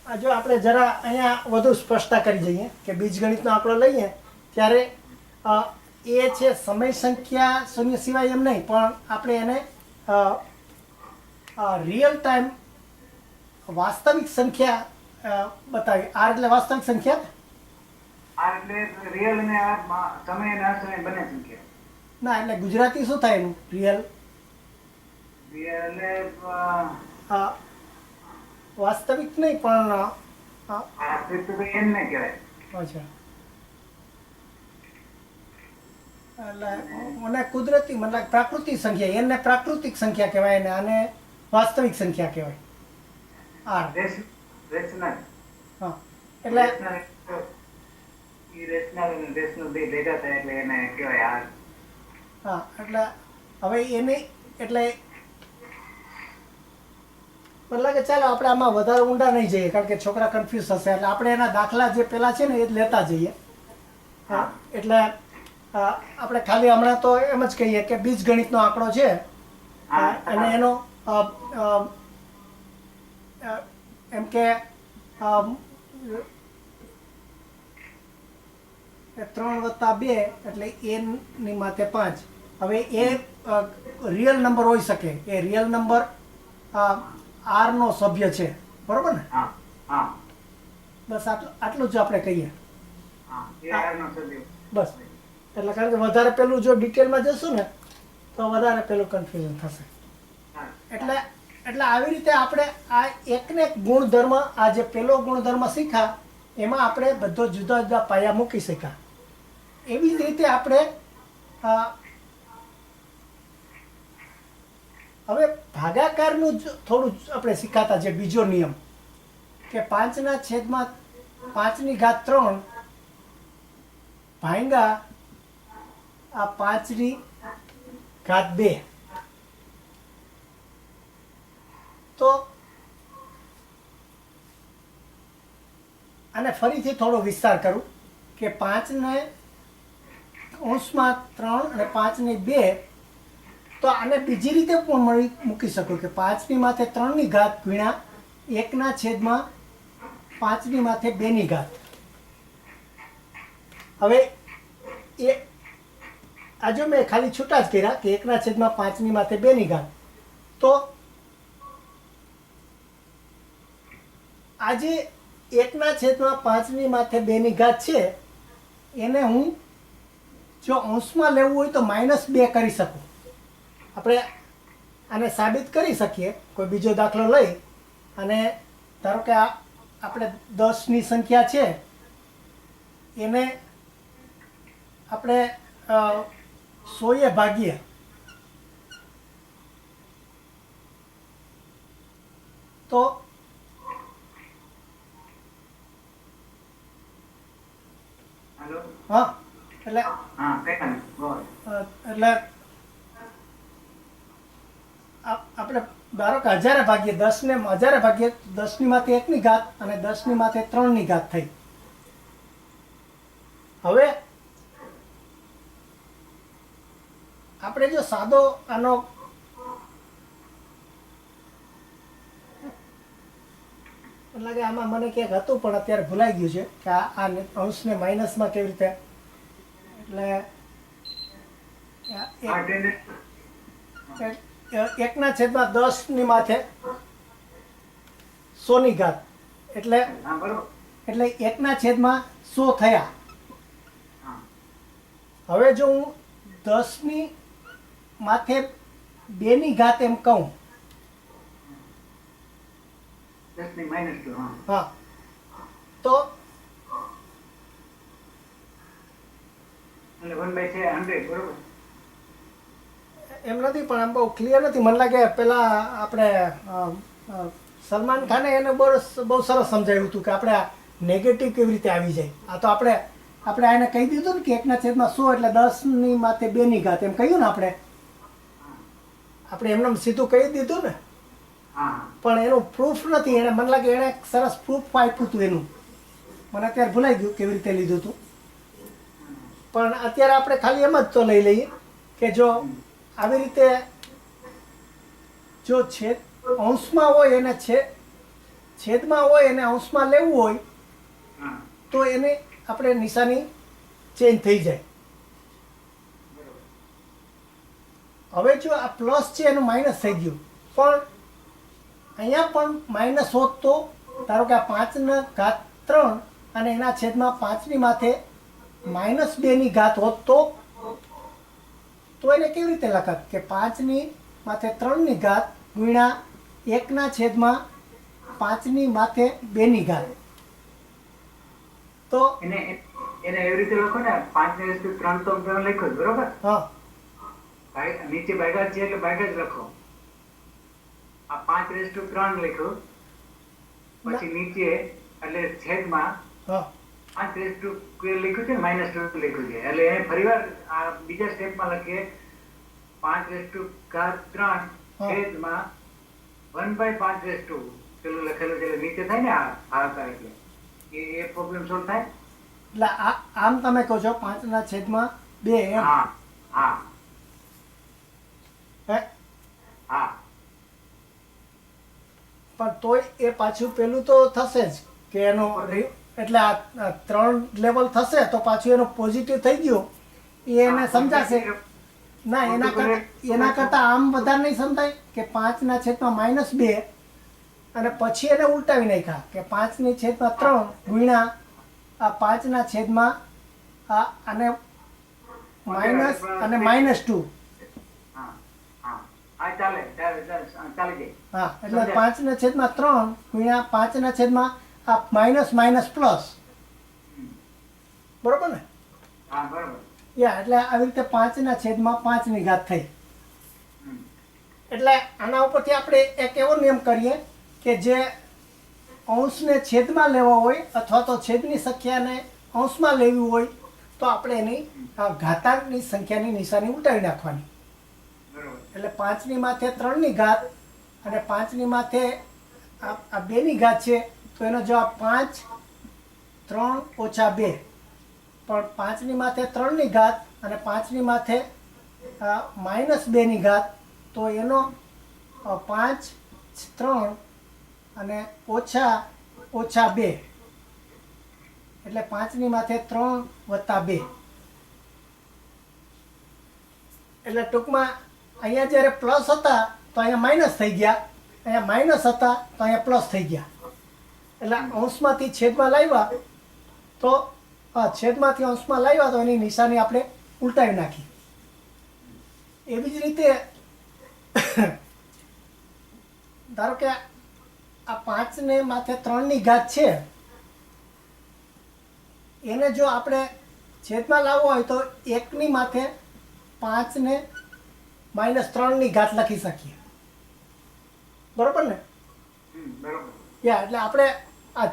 જો આપણે જરા અહીંયા વધુ સ્પષ્ટતા કરી જઈએ કે બીજગણિતનો આંકડો લઈએ ત્યારે એ છે સમય સંખ્યા શૂન્ય સિવાય એમ નહીં, પણ આપણે એને રિયલ ટાઈમ વાસ્તવિક સંખ્યા બતાવી. આર એટલે વાસ્તવિક સંખ્યા, આ એટલે રિયલ અને સમય અને અસમય બંને સંખ્યા. ના એટલે ગુજરાતી શું થાય એનું? રિયલ રિયલ વાસ્તવિક નહીં પણ એમ ને કહેવાય. અચ્છા, એટલે મને કુદરતી મતલબ પ્રાકૃતિક સંખ્યા, એને પ્રાકૃતિક સંખ્યા કહેવાય ને આને વાસ્તવિક સંખ્યા કહેવાય. R rational. હા એટલે રેશનલ અને રેશનલ બે ભેગા થાય એટલે એને કહેવાય આર. હા એટલે હવે એની એટલે મતલબ કે ચાલો આપણે આમાં વધારે ઊંડા નહીં જઈએ કારણ કે છોકરા કન્ફ્યુઝ થશે, એટલે આપણે એના દાખલા જે પેલા છે ને એ જ લેતા જઈએ. હા એટલે આપણે ખાલી હમણાં તો એમ જ કહીએ કે બીજગણિતનો આંકડો છે અને એનો એમ કે 3 + 2 એટલે n ની માથે 5. હવે એ રિયલ નંબર હોઈ શકે, એ રિયલ નંબર આર નો સભ્ય છે, બરોબર ને? બસ આટલું જ આપણે કહીએ. બસ એટલે કારણ કે વધારે પેલું જો ડિટેલમાં જશું ને તો વધારે પેલું કન્ફ્યુઝન થશે. એટલે આવી રીતે આપણે આ એકને એક ગુણધર્મ, આ જે પેલો ગુણધર્મ શીખ્યા એમાં આપણે બધો જુદા જુદા પાયા મૂકી શક્યા. એવી જ રીતે આપણે હવે ભાગાકારનું થોડું આપણે શીખાતા, જે બીજો નિયમ કે 5/5 ભાંગા આ 5/2. તો આને ફરીથી થોડો વિસ્તાર કરું કે 5 / 3 અને 5/2. તો આને બીજી રીતે પણ મૂકી શકું કે 5 ની માથે 3 ની ઘાત ગુણ્યા 1/5 ની માથે 2 ની ઘાત. હવે એ આ જો મેં ખાલી છૂટા જ કર્યા કે 1/5 ની માથે 2 ની ઘાત. તો આ જે 1/5 ની માથે 2 ની ઘાત છે એને હું જો અંશમાં લેવું હોય તો -2 કરી શકું. આપણે આને સાબિત કરી શકીએ કોઈ બીજો દાખલો લઈ અને ધારો કે આપણે 10 ની સંખ્યા છે એને આપણે 100 ભાગીએ તો હા એટલે આપણે ધારો કે 1000 ભાગીએ, 10 ને 1000 ભાગીએ, 10 ની માથે 1 ની ઘાત અને 10 ની માથે 3 ની ઘાત થઈ. હવે આપણે જો સાદો આનો લાગે આમાં મને ક્યાંક હતું પણ અત્યારે ભૂલાઈ ગયું છે કે આ અંશને માઇનસમાં કેવી રીતે, એટલે 1/10 ની માથે 100 ની ઘાત એટલે 1/100 થયા. હવે જો હું 10 ની માથે 2 ની ઘાત એમ કહું, હા તો એમ નથી પણ આમ બહુ ક્લિયર નથી. મને લાગે પેલા આપણે સલમાન ખાને એને બહુ સરસ સમજાવ્યું હતું કે આપણે નેગેટિવ કેવી રીતે આવી જાય. આ તો આપણે એને કહી દીધું ને કે 1/100 એટલે 10 ની માથે 2 ની ઘાત એમ કહ્યું ને આપણે એમને સીધું કહી દીધું ને, પણ એનું પ્રૂફ નથી. એને મને લાગે એને સરસ પ્રૂફ આપ્યું હતું એનું, મને અત્યારે ભૂલાઈ ગયું કેવી રીતે લીધું હતું. પણ અત્યારે આપણે ખાલી એમ જ તો લઈ લઈએ કે જો આવી રીતે જો અંશમાં હોય એને છેદમાં હોય અને અંશમાં લેવું હોય હા તો એને આપણે નિશાની ચેન્જ થઈ જાય. હવે જો આ પ્લસ છે એનું માઇનસ થઈ ગયું, પણ અહીંયા પણ માઇનસ હોત તો ધારો કે આ 5⁻3 અને એના છેદમાં 5ની માથે -2ની ઘાત હોત તો એને કેવી રીતે લખાત કે 5ની માથે 3ની ઘાત ગુણ્યા 1ના છેદમાં 5ની માથે 2ની ઘાત. તો એને એવી રીતે લખો ને 5⁻3 તો તમે લખ્યો જ, બરોબર? હા નીચે ભાગ્યા છે એટલે ભાગ્યા જ લખો. આ 5⁻3 લખ્યું, પછી નીચે એટલે છેદમાં હા 5⁻2 લખ્યું છે, -2 લખ્યું છે. એટલે એને ફરીવાર આ બીજા સ્ટેપમાં લખીએ 5⁻3 છેદમાં 1/5⁻2 પેલું લખેલું છે એટલે નીચે થાય ને આ ભાગાકાર, એટલે એ પ્રોબ્લેમ સોલ્વ થાય. એટલે આમ તમે કહો છો 5/2 એમ. હા હા હે હા પણ તોય એ પાછું પેલું તો થશે જ કે એનો એટલે આ 3 લેવલ થશે તો પાછું એનો પોઝિટિવ થઈ ગયો એ એને સમજાશે. ના એના કરતાં આમ વધારે નહીં સમજાય કે 5/2 અને પછી એને ઉલટાવી નાખ્યા કે 5/3 ગુણ્યા આ 5/2 અને માઇનસ અને -2. હા હા હા ચાલી જાય. હા એટલે 5/3 ગુણ્યા 5/2 પ્લસ, બરોબર ને? હા બરોબર. યા એટલે આવી રીતે 5/5ની ઘાત થઈ. હમ. એટલે આના ઉપરથી આપણે એક એવો નિયમ કરીએ કે જે અંશને છેદમાં લેવા હોય અથવા તો છેદની સંખ્યાને અંશમાં લેવી હોય તો આપણે એની ઘાતાંકની સંખ્યાની નિશાની ઉલટાવી નાખવાની. બરોબર. એટલે 5ની માથે 3ની ઘાત અને 5ની માથે આ 2ની ઘાત છે તો એનો જવાબ 5 3 ઓછા 2. પણ 5ની માથે 3ની ઘાત અને 5ની માથે -2ની ઘાત તો એનો 5 3 અને ઓછા 2 એટલે 5ની માથે 3 વત્તા 2. એટલે ટૂંકમાં અહીંયા જ્યારે પ્લસ હતા તો અહીંયા માઇનસ થઈ ગયા, અહીંયા માઇનસ હતા તો અહીંયા પ્લસ થઈ ગયા. એટલે અંશમાંથી છેદમાં લાવ્યા તો છેદમાંથી અંશમાં લાવ્યા તો એની નિશાની આપણે ઉલટાવી નાખી. એવી જ રીતે ધારો કે આ 5/3ની ઘાત છે એને જો આપણે છેદમાં લાવવો હોય તો 1ની માથે 5/3ની ઘાત લખી શકીએ, બરોબર ને? બરોબર. યા એટલે આપણે આ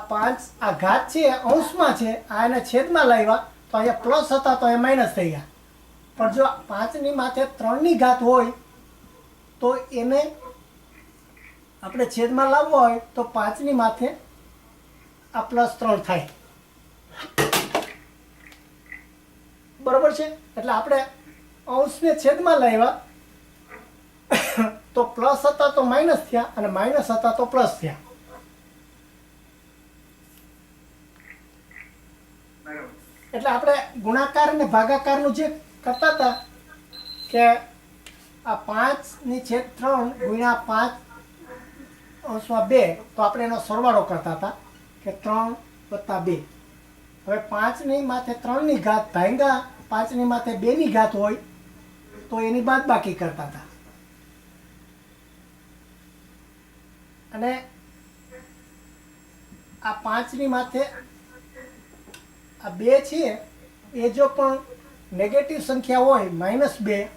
5 આ ઘાત છે અંશમાં છે, આ એને છેદમાં લાવ્યા તો અહીંયા પ્લસ હતા તો અહીંયા માઇનસ થઈ ગયા. પણ જો 5ની માથે 3ની ઘાત હોય તો એને આપણે છેદમાં લાવવો હોય તો 5ની માથે આ +3 થાય, બરોબર છે? એટલે આપણે અંશને છેદમાં લાવ્યા તો પ્લસ હતા તો માઇનસ થયા અને માઇનસ હતા તો પ્લસ થયા. બરોબર. એટલે આપણે ગુણાકાર અને ભાગાકારનું જે કરતા હતા કે આ 5/3 ગુણ્યા 5/2 તો આપણે એનો સરવાળો કરતા હતા કે 3 વત્તા 2. હવે 5ની માથે 3ની ઘાત ભાગ્યા 5ની માથે 2ની ઘાત હોય તો એની બાદબાકી કરતા હતા. અને આ 5ની માથે આ 2 છે એ જો પણ નેગેટિવ સંખ્યા હોય -2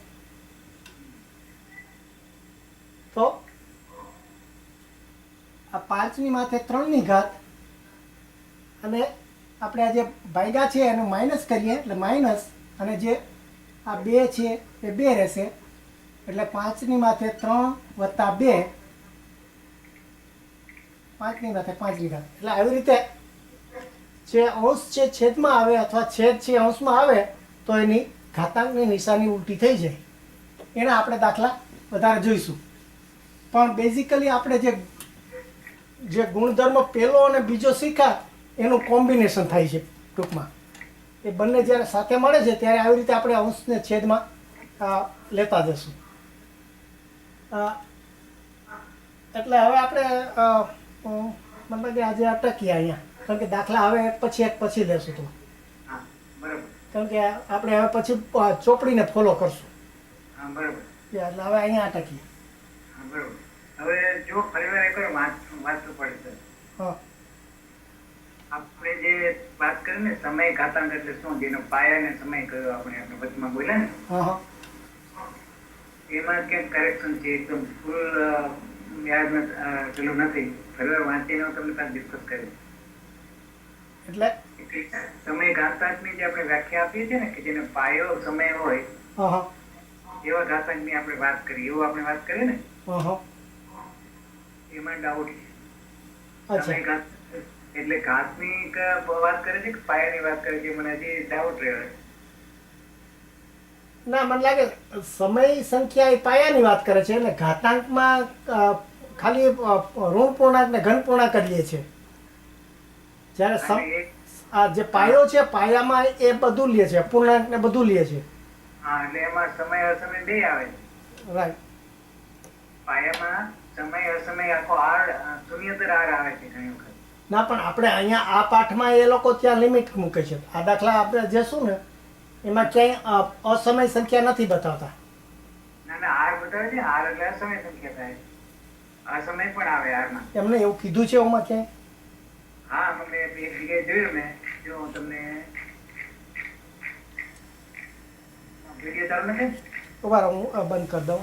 તો આ 5ની માથે 3ની ઘાત અને આપણે આ જે ભાગ્યા છે એનું માઇનસ કરીએ એટલે માઇનસ, અને જે આ 2 છે એ 2 રહેશે એટલે 5ની માથે 3 વત્તા 2, 5ની માથે 5ની ઘાત. એટલે આવી રીતે જે અંશ છે છેદમાં આવે અથવા છેદ છે અંશમાં આવે તો એની ઘાતાંકની નિશાની ઉલટી થઈ જાય. એના આપણે દાખલા વધારે જોઈશું. પણ બેઝિકલી આપણે જે જે ગુણધર્મ પહેલો અને બીજો શીખા એનું કોમ્બિનેશન થાય છે ટૂંકમાં. એ બંને જ્યારે સાથે મળે છે ત્યારે આવી રીતે આપણે અંશને છેદમાં લેતા જશું. એટલે હવે આપણે મતલબ કે આજે અટકીએ અહીંયા, કારણ કે દાખલા હવે એક પછી લેશું તો, હા બરાબર. કારણ કે આપણે હવે પછી ચોપડીને ફોલો કરશું. હા બરાબર. એટલે હવે અહીંયા અટકીએ. હા બરાબર. હવે જો ફરીવાર એક વાર વાંચવું પડે છે. હા આપણે જે વાત કરી ને સમય ઘાતાંક એટલે શું, જેનો પાયા ને સમય કયો આપણે વચમાં બોલ્યા ને, હા હા એમાં ક્યાંક કરેક્શન છે, એકદમ ફૂલ યાદ પેલું નથી. ફરીવાર વાંચીને હું તમને પાસે ડિસ્કસ કર્યું. એટલે સમય ઘાતાંકની જે આપણે વ્યાખ્યા આપીએ છીએ ને, કે જેનો પાયો સમય હોય હા હા એવા ઘાતાંકની આપણે વાત કરી, એવું આપણે વાત કરીએ ને, હા હા એમાં ડાઉટ છે. અચ્છા સમય ઘાત એટલે ઘાતની વાત કરે છે કે પાયાની વાત કરે છે, મને હજી ડાઉટ રહ્યો. ના, મને લાગે સમય સંખ્યા એ પાયાની વાત કરે છે, એટલે ઘાતાંકમાં ખાલી ઋણ પૂર્ણાંક ને ઘન પૂર્ણાંક જ લે છે. જ્યારે આ જે પાયો છે પાયામાં એ બધું લે છે, પૂર્ણાંક ને બધું લે છે. હા, એટલે એમાં સમય અસમય બે આવે છે. રાઈટ. પાયામાં સમય અસમય આખો આર શૂન્યતર આર આવે છે ઘણી વખત. ના, પણ આપણે અહીંયા આ પાઠમાં એ લોકો ત્યાં લિમિટ મૂકે છે. આ દાખલા આપણે જશું ને એમાં ક્યાંય અસમય સંખ્યા નથી બતાવતા. ના ના, આર બતાવે છે. આર એટલે અસમય સંખ્યા થાય. અસમય પણ આવે આરમાં. એમને એવું કીધું છે એમાં ક્યાંય? હા, મેં એક જગ્યાએ જોયું મેં. જો હું તમને વિડીયો ચાલુ નથી. ઉભા રહો, હું બંધ કરી દઉં.